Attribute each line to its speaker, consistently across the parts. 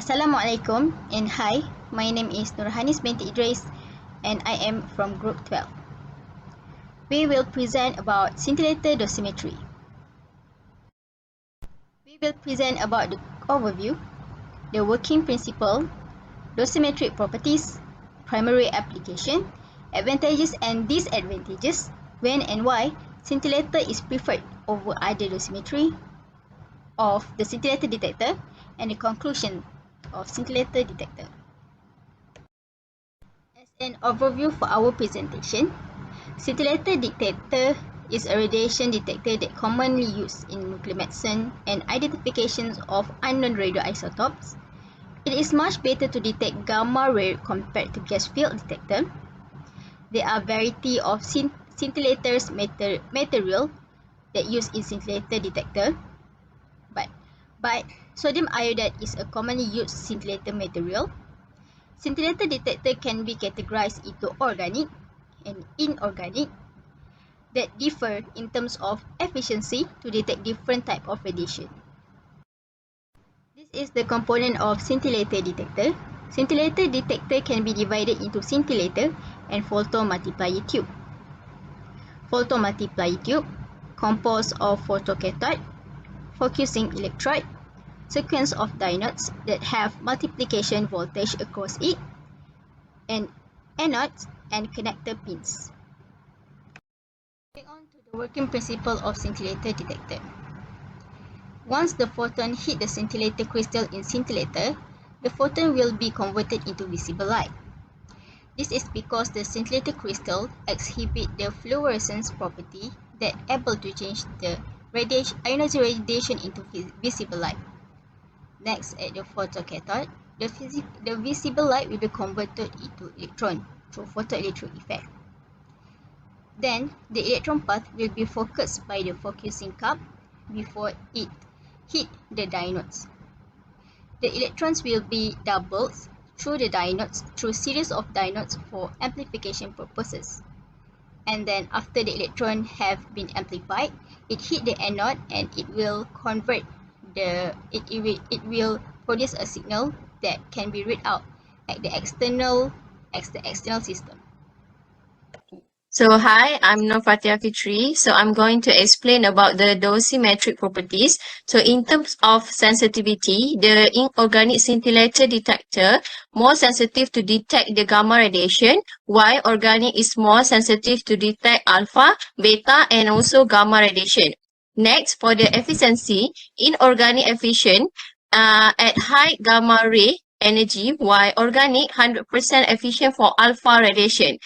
Speaker 1: Assalamualaikum and hi, my name is Nurhanis binti Idris and I am from Group 12. We will present about scintillator dosimetry. We will present about the overview, the working principle, dosimetric properties, primary application, advantages and disadvantages, when and why scintillator is preferred over other dosimetry of the scintillator detector, and the conclusion of scintillator detector. As an overview for our presentation, scintillator detector is a radiation detector that commonly used in nuclear medicine and identifications of unknown radioisotopes. It is much better to detect gamma ray compared to gas field detector. There are variety of scintillators material that used in scintillator detector, but sodium iodide is a commonly used scintillator material. Scintillator detector can be categorized into organic and inorganic that differ in terms of efficiency to detect different type of radiation. This is the component of scintillator detector. Scintillator detector can be divided into scintillator and photomultiplier tube. Photomultiplier tube composed of photocathode, focusing electrode, sequence of diodes that have multiplication voltage across it, and anodes and connector pins. Moving on to the working principle of scintillator detector. Once the photon hit the scintillator crystal in scintillator, the photon will be converted into visible light. This is because the scintillator crystal exhibit the fluorescence property that able to change the ionized radiation into visible light. Next, at the photocathode, the visible light will be converted into electron through photoelectric effect. Then, the electron path will be focused by the focusing cup before it hit the diodes. The electrons will be doubled through the diodes through series of diodes for amplification purposes. And then after the electron have been amplified, it hit the anode and it will convert it will produce a signal that can be read out at the external system.
Speaker 2: So hi, I'm Fatia Fitri. So I'm going to explain about the dosimetric properties. So in terms of sensitivity, the inorganic scintillator detector more sensitive to detect the gamma radiation, while organic is more sensitive to detect alpha, beta, and also gamma radiation. Next, for the efficiency, inorganic efficient at high gamma ray energy, while organic 100% efficient for alpha radiation.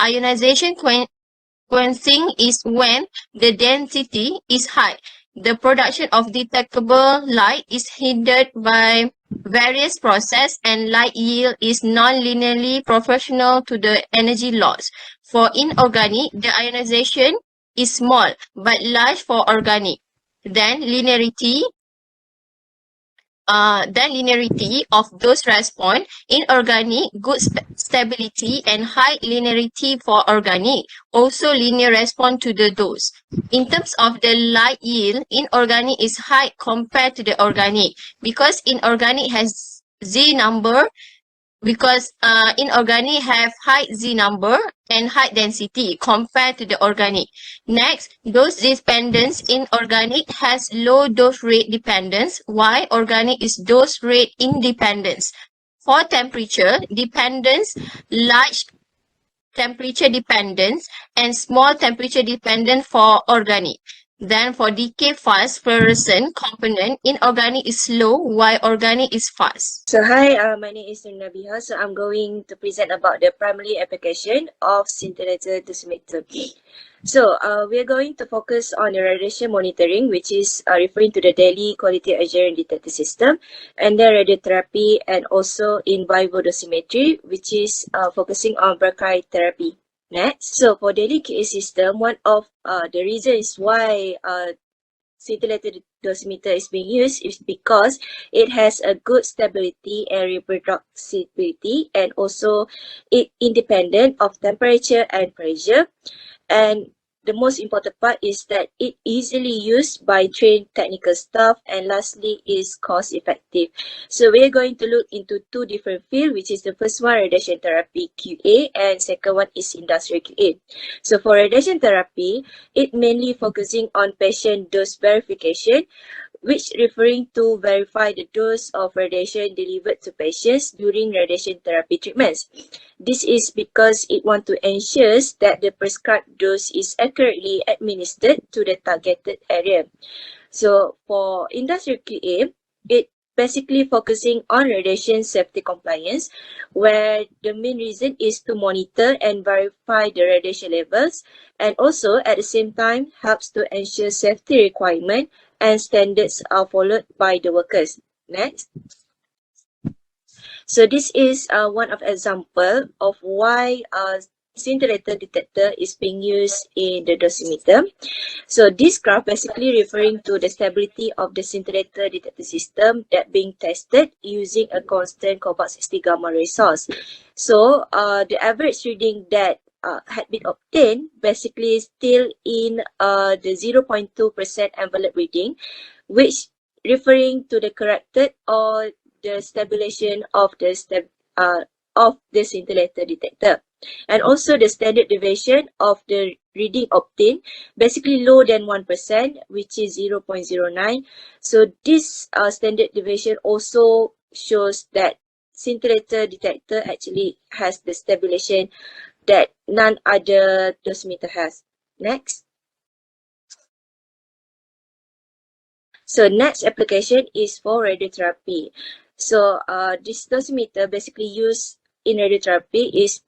Speaker 2: Ionization quenching is when the density is high. The production of detectable light is hindered by various processes and light yield is non-linearly proportional to the energy loss. For inorganic, the ionization is small but large for organic. Then linearity of dose response in organic, good stability and high linearity for organic, also linear response to the dose. In terms of the light yield, inorganic is high compared to the organic because inorganic has Z number because inorganic have high Z number and high density compared to the organic. Next, dose dependence in organic has low dose rate dependence, while organic is dose rate independence. For temperature dependence, large temperature dependence and small temperature dependent for organic. Then for decay fast fluorescent component, inorganic is slow while organic is fast.
Speaker 3: So hi, my name is Nabiha. So I'm going to present about the primary application of scintillator dosimeter. So we're going to focus on the radiation monitoring, which is referring to the daily quality assurance detector system, and then radiotherapy, and also in vivo dosimetry, which is focusing on brachytherapy. Next, so for daily QA system, one of the reasons why scintillator dosimeter is being used is because it has a good stability and reproducibility, and also it independent of temperature and pressure. And the most important part is that it easily used by trained technical staff, and lastly is cost effective. So we are going to look into two different fields, which is the first one radiation therapy QA and second one is industrial QA. So for radiation therapy, it mainly focusing on patient dose verification, which referring to verify the dose of radiation delivered to patients during radiation therapy treatments. This is because it want to ensure that the prescribed dose is accurately administered to the targeted area. So for industrial QA, it basically focusing on radiation safety compliance, where the main reason is to monitor and verify the radiation levels, and also at the same time helps to ensure safety requirement and standards are followed by the workers. Next. So this is one of example of why scintillator detector is being used in the dosimeter. So this graph basically referring to the stability of the scintillator detector system that being tested using a constant cobalt 60 gamma ray source. So the average reading that had been obtained basically still in the 0.2% envelope reading, which referring to the corrected or the stabilization of the scintillator detector. And also the standard deviation of the reading obtained basically lower than 1%, which is 0.09. So this standard deviation also shows that scintillator detector actually has the stabilization that none other dosimeter has. Next. So next application is for radiotherapy. So this dosimeter basically used in radiotherapy is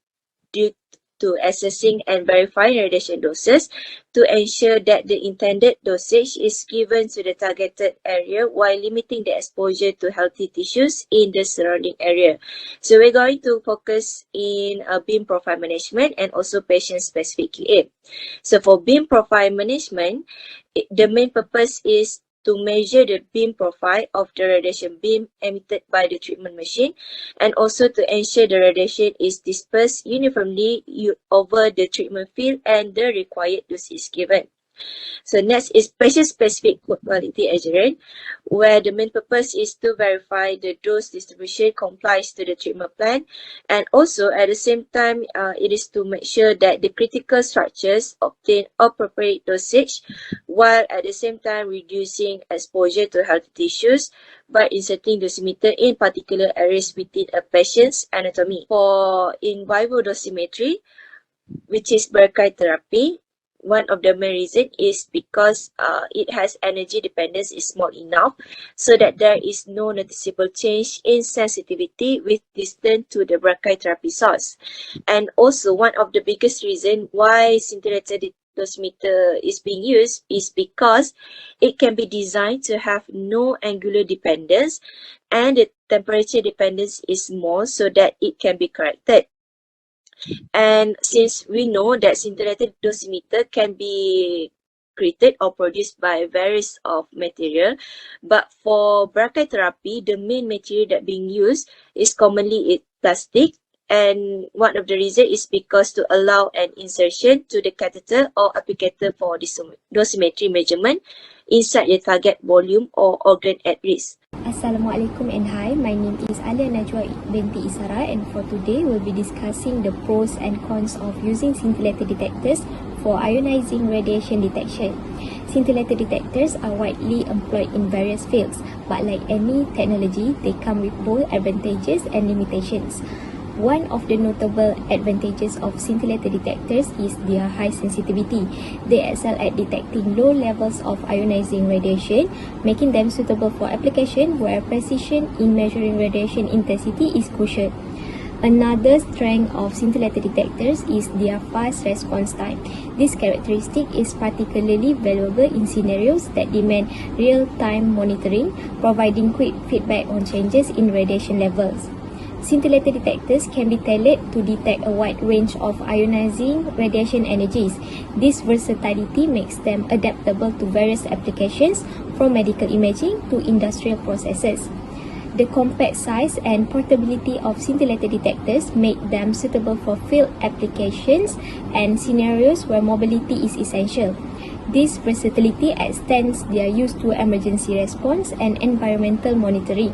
Speaker 3: due to assessing and verifying radiation doses to ensure that the intended dosage is given to the targeted area while limiting the exposure to healthy tissues in the surrounding area. So we're going to focus in beam profile management and also patient-specific QA. So for beam profile management, the main purpose is to measure the beam profile of the radiation beam emitted by the treatment machine, and also to ensure the radiation is dispersed uniformly over the treatment field and the required dose is given. So next is patient-specific quality assurance, where the main purpose is to verify the dose distribution complies to the treatment plan, and also at the same time, it is to make sure that the critical structures obtain appropriate dosage, while at the same time reducing exposure to healthy tissues by inserting dosimeter in particular areas within a patient's anatomy. For in vivo dosimetry, which is brachytherapy, one of the main reasons is because it has energy dependence is small enough so that there is no noticeable change in sensitivity with distance to the brachytherapy source. And also one of the biggest reasons why scintillator dosimeter is being used is because it can be designed to have no angular dependence and the temperature dependence is small so that it can be corrected. And since we know that scintillator dosimeter can be created or produced by various of material, but for brachytherapy, the main material that being used is commonly plastic, and one of the reasons is because to allow an insertion to the catheter or applicator for dosimetry measurement inside the target volume or organ at risk.
Speaker 4: Assalamualaikum and hi, my name is Alia Najwa binti Isara, and for today we'll be discussing the pros and cons of using scintillator detectors for ionizing radiation detection. Scintillator detectors are widely employed in various fields, but like any technology, they come with both advantages and limitations. One of the notable advantages of scintillator detectors is their high sensitivity. They excel at detecting low levels of ionizing radiation, making them suitable for application where precision in measuring radiation intensity is crucial. Another strength of scintillator detectors is their fast response time. This characteristic is particularly valuable in scenarios that demand real-time monitoring, providing quick feedback on changes in radiation levels. Scintillator detectors can be tailored to detect a wide range of ionizing radiation energies. This versatility makes them adaptable to various applications, from medical imaging to industrial processes. The compact size and portability of scintillator detectors make them suitable for field applications and scenarios where mobility is essential. This versatility extends their use to emergency response and environmental monitoring.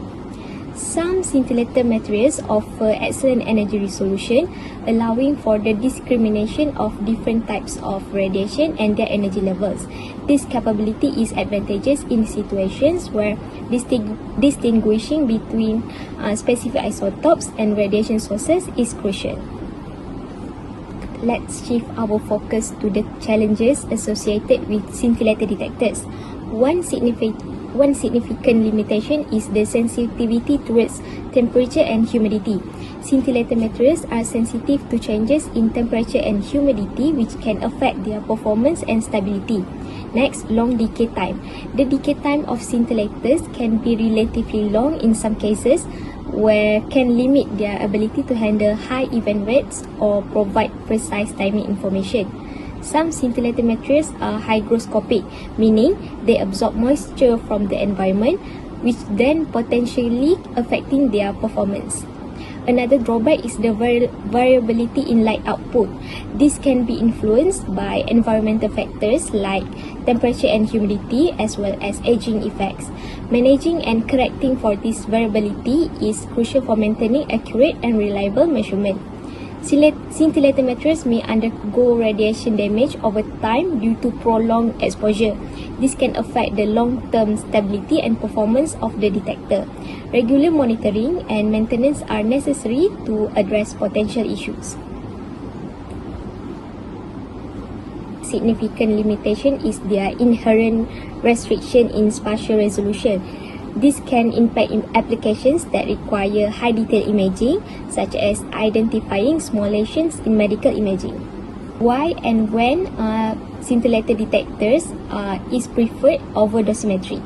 Speaker 4: Some scintillator materials offer excellent energy resolution, allowing for the discrimination of different types of radiation and their energy levels. This capability is advantageous in situations where distinguishing between specific isotopes and radiation sources is crucial. Let's shift our focus to the challenges associated with scintillator detectors. One significant limitation is the sensitivity towards temperature and humidity. Scintillator materials are sensitive to changes in temperature and humidity, which can affect their performance and stability. Next, long decay time. The decay time of scintillators can be relatively long in some cases, where can limit their ability to handle high event rates or provide precise timing information. Some scintillator materials are hygroscopic, meaning they absorb moisture from the environment, which then potentially affecting their performance. Another drawback is the variability in light output. This can be influenced by environmental factors like temperature and humidity, as well as aging effects. Managing and correcting for this variability is crucial for maintaining accurate and reliable measurement. Scintillator materials may undergo radiation damage over time due to prolonged exposure. This can affect the long-term stability and performance of the detector. Regular monitoring and maintenance are necessary to address potential issues. Significant limitation is their inherent restriction in spatial resolution. This can impact applications that require high detail imaging, such as identifying small lesions in medical imaging. Why and when scintillator detectors is preferred over dosimetry?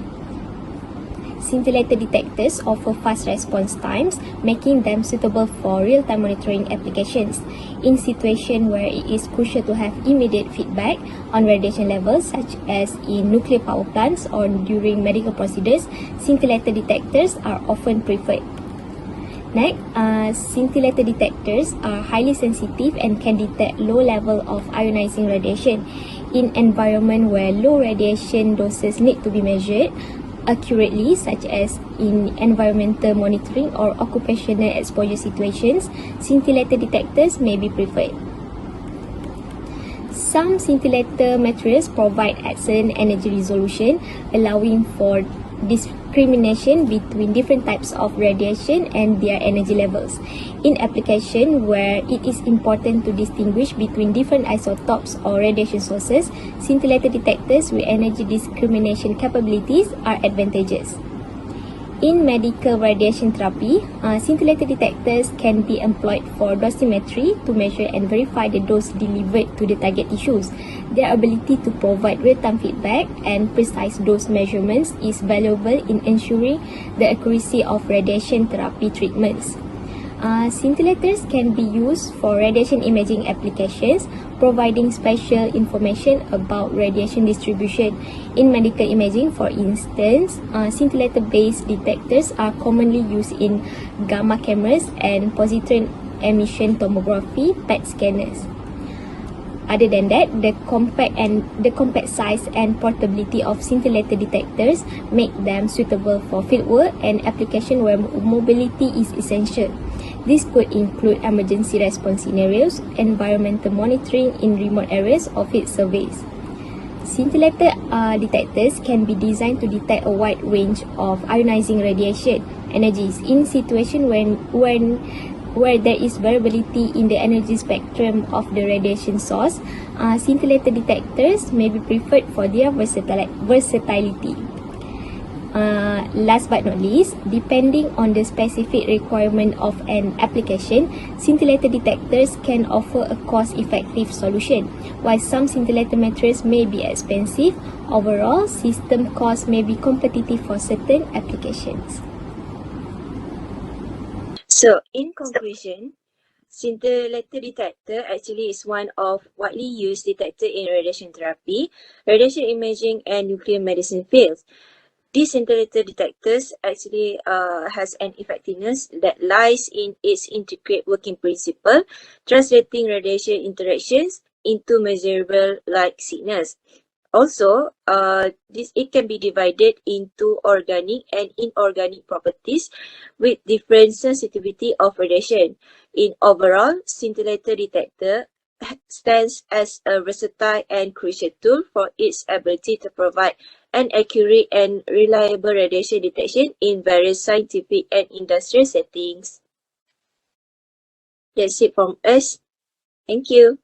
Speaker 4: Scintillator detectors offer fast response times, making them suitable for real-time monitoring applications. In situations where it is crucial to have immediate feedback on radiation levels, such as in nuclear power plants or during medical procedures, scintillator detectors are often preferred. Next, scintillator detectors are highly sensitive and can detect low level of ionizing radiation. In environment where low radiation doses need to be measured accurately, such as in environmental monitoring or occupational exposure situations, scintillator detectors may be preferred. Some scintillator materials provide excellent energy resolution, allowing for discrimination between different types of radiation and their energy levels. In application where it is important to distinguish between different isotopes or radiation sources, scintillator detectors with energy discrimination capabilities are advantageous. In medical radiation therapy, scintillator detectors can be employed for dosimetry to measure and verify the dose delivered to the target tissues. Their ability to provide real-time feedback and precise dose measurements is valuable in ensuring the accuracy of radiation therapy treatments. Scintillators can be used for radiation imaging applications, providing special information about radiation distribution. In medical imaging, for instance, scintillator-based detectors are commonly used in gamma cameras and positron emission tomography PET scanners. Other than that, the compact size and portability of scintillator detectors make them suitable for fieldwork and application where mobility is essential. This could include emergency response scenarios, environmental monitoring in remote areas, or field surveys. Scintillator detectors can be designed to detect a wide range of ionizing radiation energies in situations where there is variability in the energy spectrum of the radiation source. Scintillator detectors may be preferred for their versatility. Last but not least, depending on the specific requirement of an application, scintillator detectors can offer a cost-effective solution. While some scintillator materials may be expensive, overall system cost may be competitive for certain applications.
Speaker 3: So, in conclusion, scintillator detector actually is one of widely used detector in radiation therapy, radiation imaging, and nuclear medicine fields. These scintillator detectors actually has an effectiveness that lies in its intricate working principle, translating radiation interactions into measurable light signals. Also, it can be divided into organic and inorganic properties with different sensitivity of radiation. In overall, scintillator detector stands as a versatile and crucial tool for its ability to provide an accurate and reliable radiation detection in various scientific and industrial settings. That's it from us. Thank you.